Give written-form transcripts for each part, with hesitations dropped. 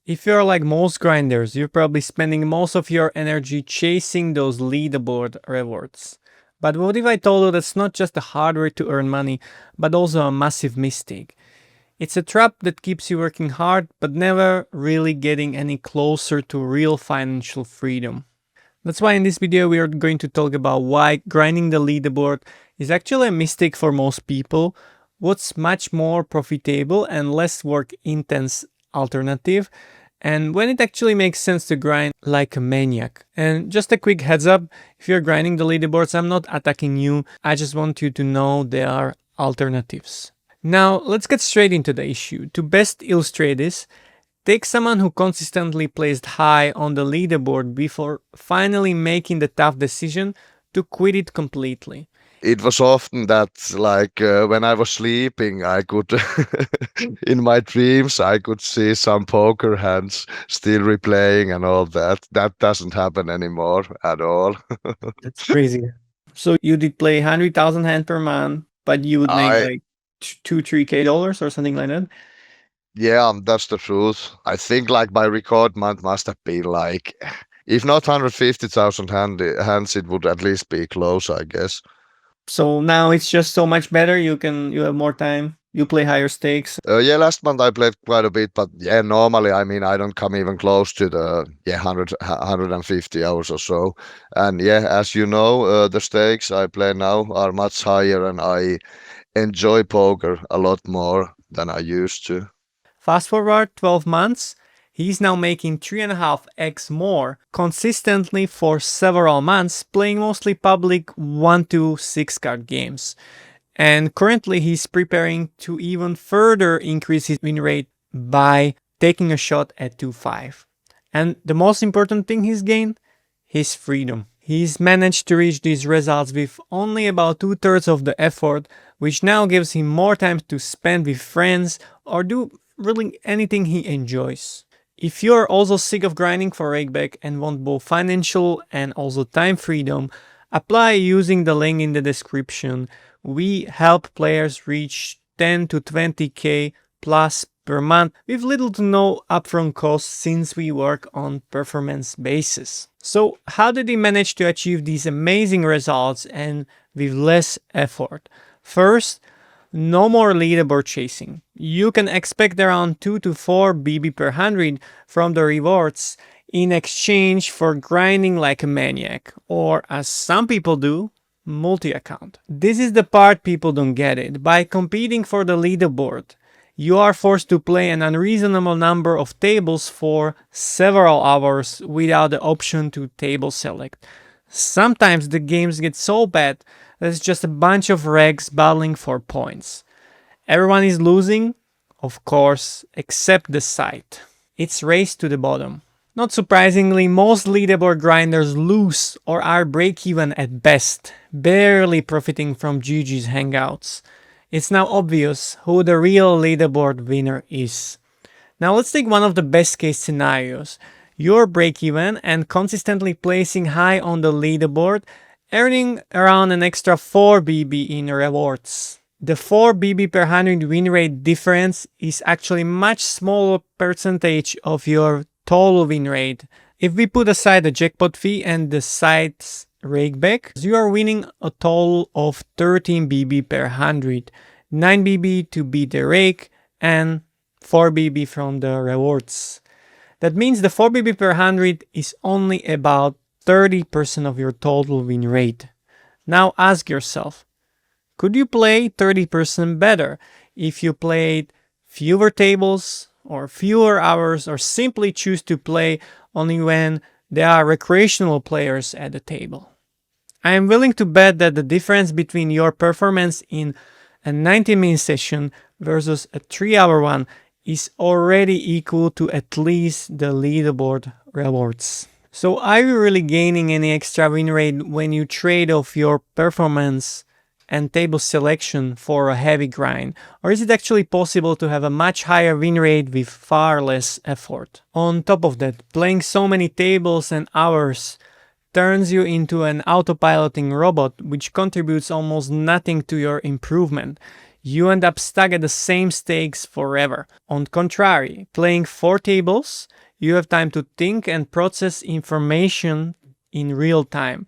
If you're like most grinders, you're probably spending most of your energy chasing those leaderboard rewards. But what if I told you that's not just a hard way to earn money, but also a massive mistake? It's a trap that keeps you working hard, but never really getting any closer to real financial freedom. That's why in this video we are going to talk about why grinding the leaderboard is actually a mistake for most people, what's much more profitable and less work intense alternative, and when it actually makes sense to grind like a maniac. And just a quick heads up, if you're grinding the leaderboards, I'm not attacking you, I just want you to know there are alternatives. Now let's get straight into the issue. To best illustrate this, take someone who consistently placed high on the leaderboard before finally making the tough decision to quit it completely. It was often that, like, when I was sleeping, I could, in my dreams, I could see some poker hands still replaying and all that. That doesn't happen anymore at all. That's crazy. So you did play 100,000 hand per month, but you would make I, like $2-3K or something like that. yeah, that's the truth. I think like my record month must have been like, if not 150,000 hands, it would at least be close, I guess. So now it's just so much better. You have more time. You play higher stakes. Yeah, last month I played quite a bit, but yeah, normally, I mean, I don't come even close to the 150 hours or so. And yeah, as you know, the stakes I play now are much higher, and I enjoy poker a lot more than I used to. Fast forward 12 months, he's now making 3.5x more consistently for several months, playing mostly public 1 to 6 card games. And currently he's preparing to even further increase his win rate by taking a shot at 2-5. And the most important thing he's gained? His freedom. He's managed to reach these results with only about 2/3 of the effort, which now gives him more time to spend with friends or do really anything he enjoys. If you're also sick of grinding for rakeback and want both financial and also time freedom, apply using the link in the description. We help players reach 10 to 20k plus per month with little to no upfront costs since we work on performance basis. So how did he manage to achieve these amazing results and with less effort? First, no more leaderboard chasing. You can expect around 2 to 4 BB per 100 from the rewards in exchange for grinding like a maniac, or as some people do, multi-account. This is the part people don't get it. By competing for the leaderboard, you are forced to play an unreasonable number of tables for several hours without the option to table select. Sometimes the games get so bad that it's just a bunch of regs battling for points. Everyone is losing, of course, except the site. It's race to the bottom. Not surprisingly, most leaderboard grinders lose or are break-even at best, barely profiting from GG's hangouts. It's now obvious who the real leaderboard winner is. Now let's take one of the best case scenarios. You're break-even and consistently placing high on the leaderboard, earning around an extra 4 BB in rewards. The 4 BB per 100 win rate difference is actually much smaller percentage of your total win rate. If we put aside the jackpot fee and the site's rakeback, you are winning a total of 13 BB per 100, 9 BB to beat the rake and 4 BB from the rewards. That means the 4 BB per 100 is only about 30% of your total win rate. Now ask yourself, could you play 30% better if you played fewer tables or fewer hours, or simply choose to play only when there are recreational players at the table? I am willing to bet that the difference between your performance in a 90-minute session versus a 3-hour one is already equal to at least the leaderboard rewards. So are you really gaining any extra win rate when you trade off your performance and table selection for a heavy grind? Or is it actually possible to have a much higher win rate with far less effort? On top of that, playing so many tables and hours turns you into an autopiloting robot, which contributes almost nothing to your improvement. You end up stuck at the same stakes forever. On contrary, playing 4 tables, you have time to think and process information in real time,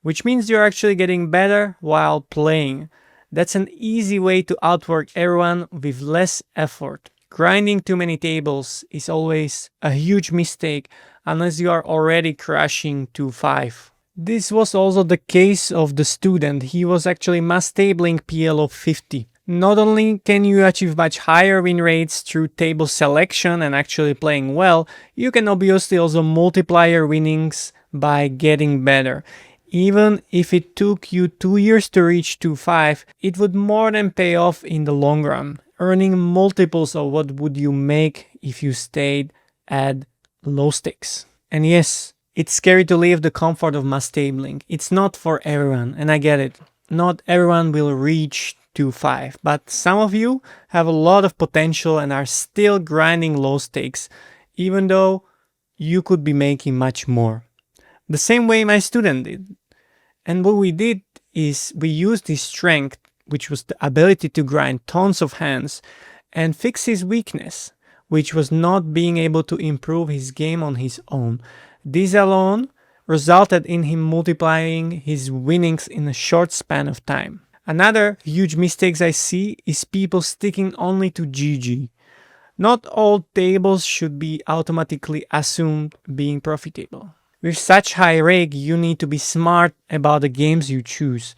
which means you're actually getting better while playing. That's an easy way to outwork everyone with less effort. Grinding too many tables is always a huge mistake unless you are already crashing to 5. This was also the case of the student. He was actually mass tabling PLO 50. Not only can you achieve much higher win rates through table selection and actually playing well, you can obviously also multiply your winnings by getting better. Even if it took you 2 years to reach 2-5, it would more than pay off in the long run, earning multiples of what would you make if you stayed at low stakes. And yes, it's scary to leave the comfort of mass tabling. It's not for everyone, and I get it. Not everyone will reach 2-5, but some of you have a lot of potential and are still grinding low stakes, even though you could be making much more. The same way my student did. And what we did is we used his strength, which was the ability to grind tons of hands, and fix his weakness, which was not being able to improve his game on his own. This alone resulted in him multiplying his winnings in a short span of time. Another huge mistake I see is people sticking only to GG. Not all tables should be automatically assumed being profitable. With such high rake, you need to be smart about the games you choose.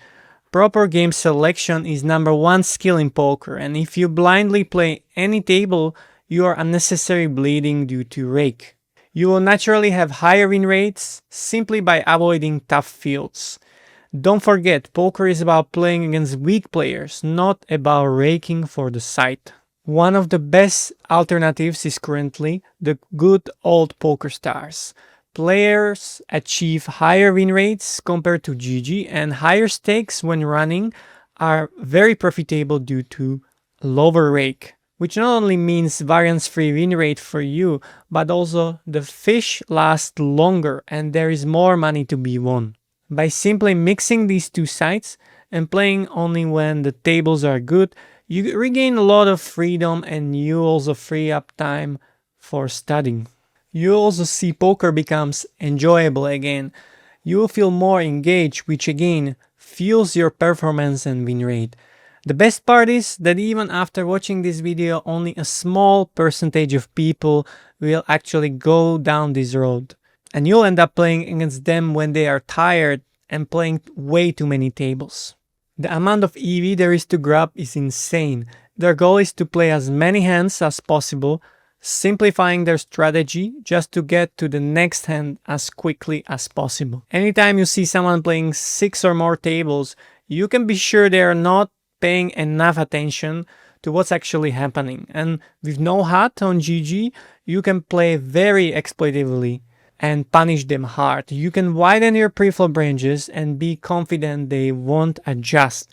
Proper game selection is #1 skill in poker, and if you blindly play any table, you are unnecessarily bleeding due to rake. You will naturally have higher win rates simply by avoiding tough fields. Don't forget, poker is about playing against weak players, not about raking for the sight. One of the best alternatives is currently the good old poker stars. Players achieve higher win rates compared to GG, and higher stakes when running are very profitable due to lower rake, which not only means variance-free win rate for you, but also the fish last longer and there is more money to be won. By simply mixing these two sides and playing only when the tables are good, you regain a lot of freedom and you also free up time for studying. You also see poker becomes enjoyable again. You will feel more engaged, which again fuels your performance and win rate. The best part is that even after watching this video, only a small percentage of people will actually go down this road. And you'll end up playing against them when they are tired and playing way too many tables. The amount of EV there is to grab is insane. Their goal is to play as many hands as possible, simplifying their strategy just to get to the next hand as quickly as possible. Anytime you see someone playing 6 or more tables, you can be sure they are not paying enough attention to what's actually happening. And with no HUD on GG, you can play very exploitatively and punish them hard. You can widen your preflop ranges and be confident they won't adjust.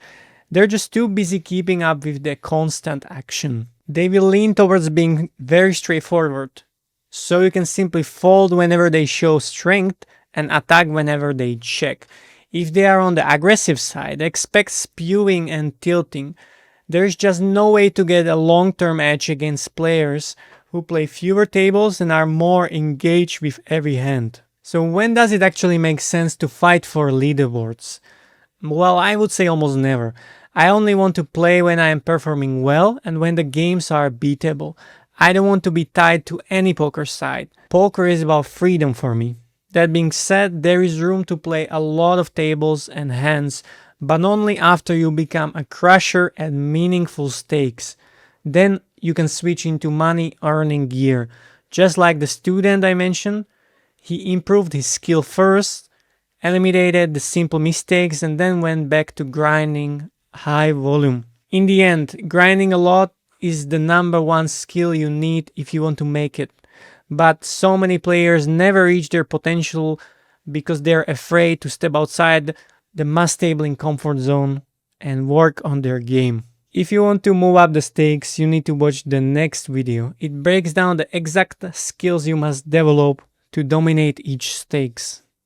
They're just too busy keeping up with the constant action. They will lean towards being very straightforward, so you can simply fold whenever they show strength and attack whenever they check. If they are on the aggressive side, expect spewing and tilting. There's just no way to get a long-term edge against players who play fewer tables and are more engaged with every hand. So when does it actually make sense to fight for leaderboards? Well, I would say almost never. I only want to play when I am performing well and when the games are beatable. I don't want to be tied to any poker side. Poker is about freedom for me. That being said, there is room to play a lot of tables and hands, but only after you become a crusher at meaningful stakes. Then you can switch into money earning gear. Just like the student I mentioned, he improved his skill first, eliminated the simple mistakes, and then went back to grinding high volume. In the end, grinding a lot is the #1 skill you need if you want to make it. But so many players never reach their potential because they're afraid to step outside the mass tabling comfort zone and work on their game. If you want to move up the stakes, you need to watch the next video. It breaks down the exact skills you must develop to dominate each stakes.